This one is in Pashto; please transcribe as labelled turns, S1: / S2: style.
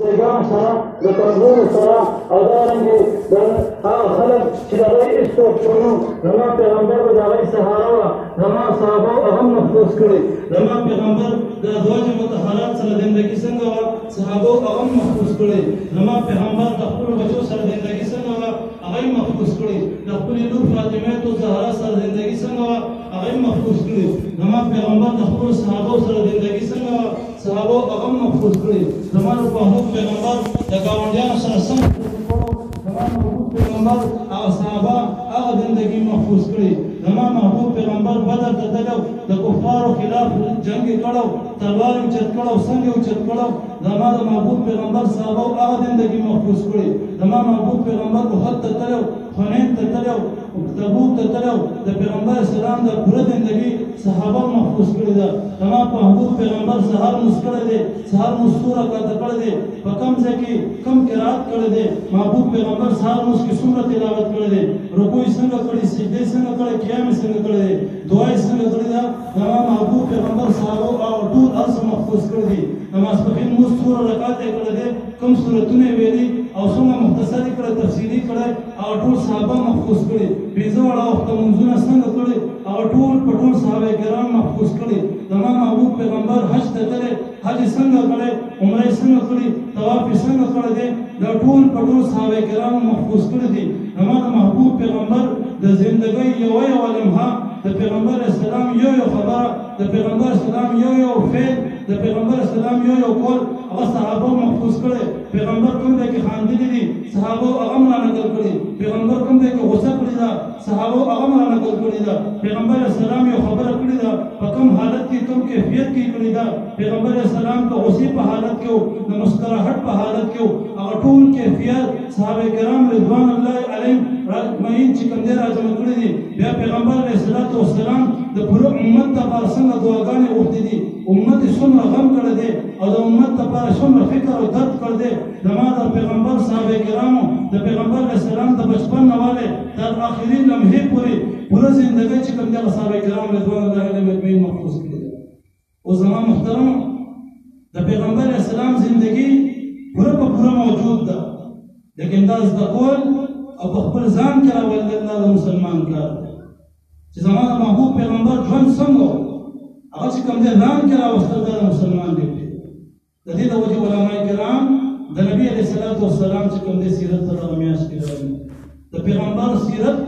S1: پیغام سره د کمزورو سره او دارنګې د هغه خلک چې د هغوی هېڅوک شنو زما پیغمبر به د هغوی سهاره وه زما صحابه هغه محفوظ کړي زما پیغمبر د ازواج مطهرات سره زندګي څنګه وه صحابو هغه محفوظ کړي زما پیغمبر د خپلو بچو سره زندګي څنګه وه هغه محفوظ کړي د خپلې لور فاطمې زهرا سره زندګي څنګه وه هغه محفوظ کړي زما پیغمبر د خپلو صحابو سره زندګي څنګه وه صحابو هغه محفوظ کړي زما محبوب پیغمبر د ګاونډیانو سره څنګه زما محبوب پیغمبر هغه صحابه هغه زندګي محفوظ کړي زما محبوب پیغمبر بدر ته تلو د کفارو خلاف جنګ کړو تلوار یې اوچت کړو سنګ یې اوچت کړو زما د محبوب پیغمبر صحابه هغه زندګي محفوظ کړي زما محبوب پیغمبر احد ته تلو حنین ته تلو تبوک ته تلو د پیغمبر اسلام د پوره زندګي صحابه محفوظ کړي ده زما محبوب پیغمبر سهار موس کړی دی سهار موس څو رکعته کړی دی په کوم ځای کې کوم قرات کړی دی محبوب پیغمبر سهار موس کې څومره تلاوت کړی دی رکوع یې څنګه کړی سجدې څنګه کړی قیام یې څنګه کړی دی دعا یې څنګه کړې ده زما محبوب پیغمبر صحابه او ټول هر څه محفوظ کړي دي د ماسپښین موس څومره رکعات یې کړی دی کوم سورتونه یې ویلي او څومره مختصر یې کړی تفصیلي کړی او ټول صحابه محفوظ کړي پنځه واړه وخته مونځونه څنګه کړي او ټول په ټول صحابه کرام محفوظ کړي زما محبوب پیغمبر حج ته تللی حج یې څنګه کړی عمره یې څنګه کړي طواف یې څنګه کړی دی دا ټول په ټول صحابه کرامو محفوظ کړي دي زما د محبوب پیغمبر د زندګۍ یوه لمحه د پیغمبر اسلام یو خبره د پیغمبر اسلام یو فعل د پیغمبر اسلام یو کول هغه صحابه محفوظ کړي پیغمبر کوم ځای کې خاندلي دي صحابه هغه را نقل کړي پیغمبر کوم ځای کې غوسه کړې ده صحابه هغه را نقل کړي ده پیغمبر اسلام یو خبره کړې ده په کوم حالت کې کوم کیفیت کې کړې ده پیغمبر اسلام په غوسې په حالت کې د مسکراهټ په حالت کې هغه ټول کیفیت صحابه کرام رضوان الله علیهم راجمعین چې کوم دی راجمع کړي دي بیا پیغمبر علیه الصلاة والسلام د پوره امت لپاره څنګه دعاګانې غوښتې دي امت یې څومره غم کړی دی او د امت لپاره څومره فکر او درد کړی دی زما د پیغمبر صحابه کرامو د پیغمبر علیه السلام د بچپن نه والې تر آخري لمحې پورې پوره زندګۍ چې کوم دی هغه صحابه کرام رضوان الله علیهم اجمعین محفوظ کړي ده اوس زما محترمو د پیغمبر علیه السلام زندګي پوره په پوره موجود ده لیکن دا زده کول او په خپل ځان کې راولل دا د مسلمان کار دی چې زما د محبوب پیغمبر ژوند څنګه هغه چې کوم دی ځان کې راوستل دا د مسلمان ډیوټي د دې د وجې علما کرام د نبي علیه الصلاة والسلام چې کوم دی سیرت ته دغه میاشت کې راغلي د پیغمبر سیرت